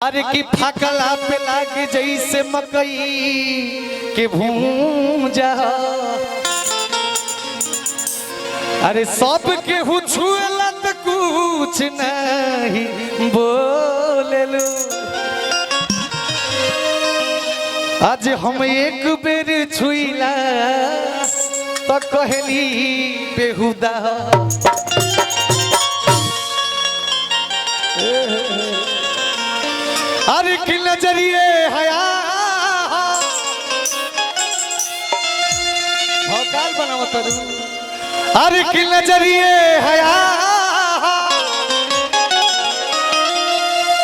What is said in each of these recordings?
अरे की फकला पे लागे जैसे मकई के भूंजा। अरे सब के छुएला तो कुछ नहीं बोले लो। आज हम एक बेर छुईला तो कहली बेहुदा। अरे कि नजरिए हया भौकाल बनाओ तरु। अरे कि नजरिए हया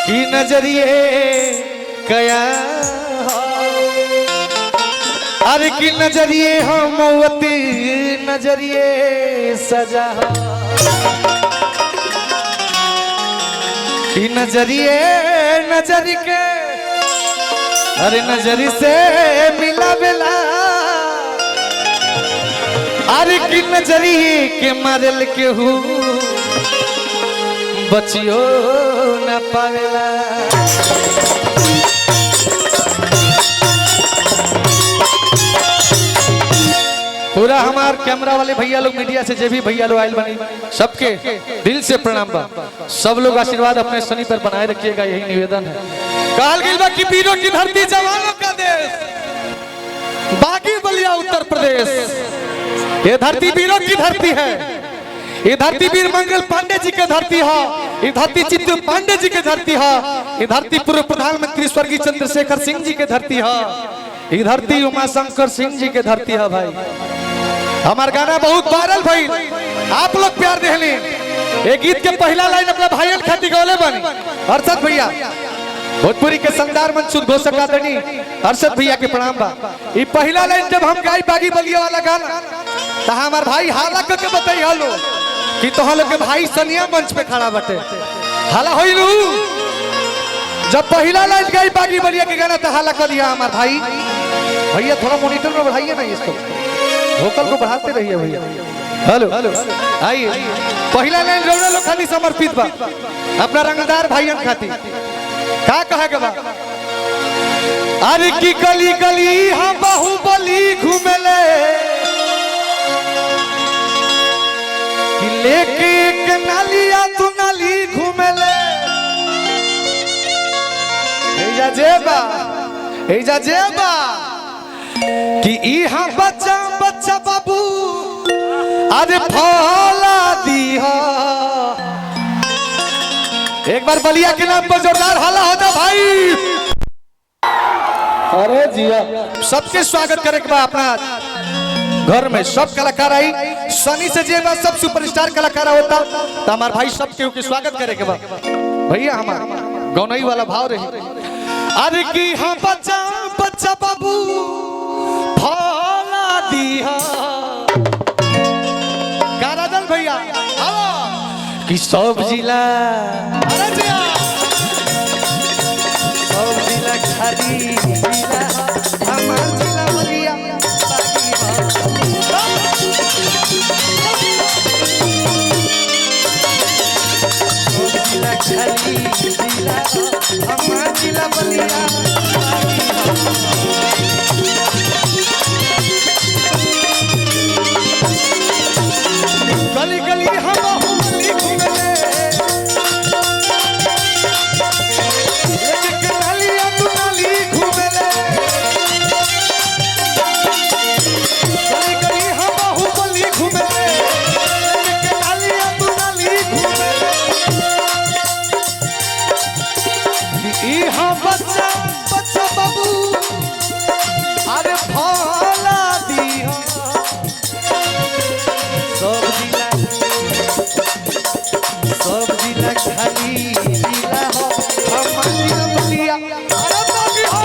कि नजरिए कया। अरे कि नजरिए हम मौती नजरिए सजा। कि नजरिए नजर के अरे नजरी से मिला बेला। अरे कि नजरी के मारल के हूँ बचियो न पावेला। पूरा हमार कैमरा वाले भैया लोग मीडिया से जो भी भैया लोग आयल बनी सबके दिल से प्रणाम बा। सब लोग आशीर्वाद अपने शनि पर बनाए रखिएगा, यही निवेदन है। कहल गइल बा कि वीरों की धरती जवानों का देश बागी बलिया उत्तर प्रदेश। ये धरती वीरों की धरती है। ये धरती वीर मंगल पांडे जी की धरती है। ये धरती चित्त पांडे जी की धरती है। ये धरती पूर्व प्रधानमंत्री स्वर्गीय चंद्रशेखर सिंह जी की धरती है। ये धरती उमाशंकर सिंह जी की धरती है। भाई हमार गाना बहुत वायरल भाई, आप लोग प्यार देहली। एक गीत के पहला लाइन अपना भाईयन खाती गौले बनी हर्षद भैया भोजपुरी के संदार मंसूर घोषक आदरणी हर्षद भैया के प्रणाम बा। ये पहला लाइन जब हम गाई बागी बलिया वाला गाना तो हमार भाई हाला करके बताई हालो कि तोहर लोग के भाई सनिया मंच पे खड़ा बटे हाला होइलू। जब पहला लाइन गाई बागी बलिया के गाना तो हाला कर दिया हमार भाई। भैया थोड़ा मॉनिटर में बढ़ाइए ना, इसको वोकल को बढ़ाते रहिए भैया। हेलो आइए पहला लाइन रोना लोग खाली समर्पित बा अपना रंगदार भाईयन खाती। का कहे के बा? अरे की गली गली हम बाहुबली घूमेले कि लेके एक नालिया तू नाली घूमेले। एजा जेबा एजा जेबा कि इहा बच्चा बच्चा बाबू अरे फौला दिया। एक बार बलिया के नाम पर जोरदार हाला होता भाई। अरे जिया सबके स्वागत करे के बा अपना घर में सब कलाकार आई सनी से जे बा सब सुपरस्टार कलाकार होता तो हमार भाई सबके के स्वागत करे के बा। भैया हमार गौनई वाला भाव रही। अरे की हम बच्चा बच्चा बाबू फौला दिया। कारादल भैया कि सब जिला सब जिला खाली जिला हमार जिला बलिया सब जिला खाली जिला हमार जिला बलिया। गली गली हम बाहुबली घूमेले एक नालिया तू नाली घूमेले। गली गली हम बाहुबली घूमेले एक नालिया तू नाली घूमेले। इहा बच्चा बच्चा बाबू अरे फौला दिया। सब जिला खाली जिला हो हमार जिला बलिया। अरे बागी हो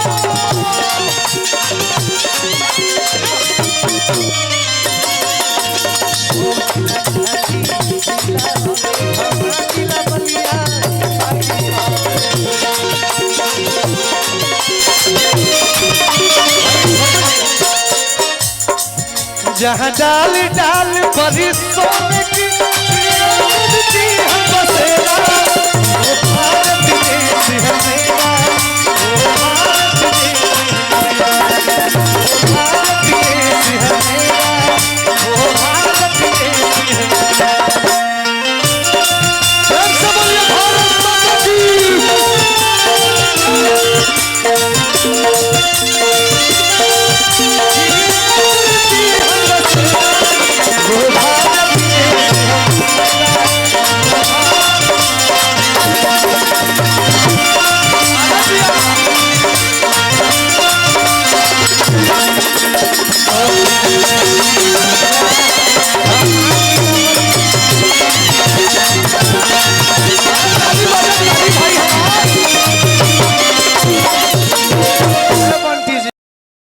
खाली जिला हो हमार जिला बलिया। जहाँ डाल डाल बड़ी सोने की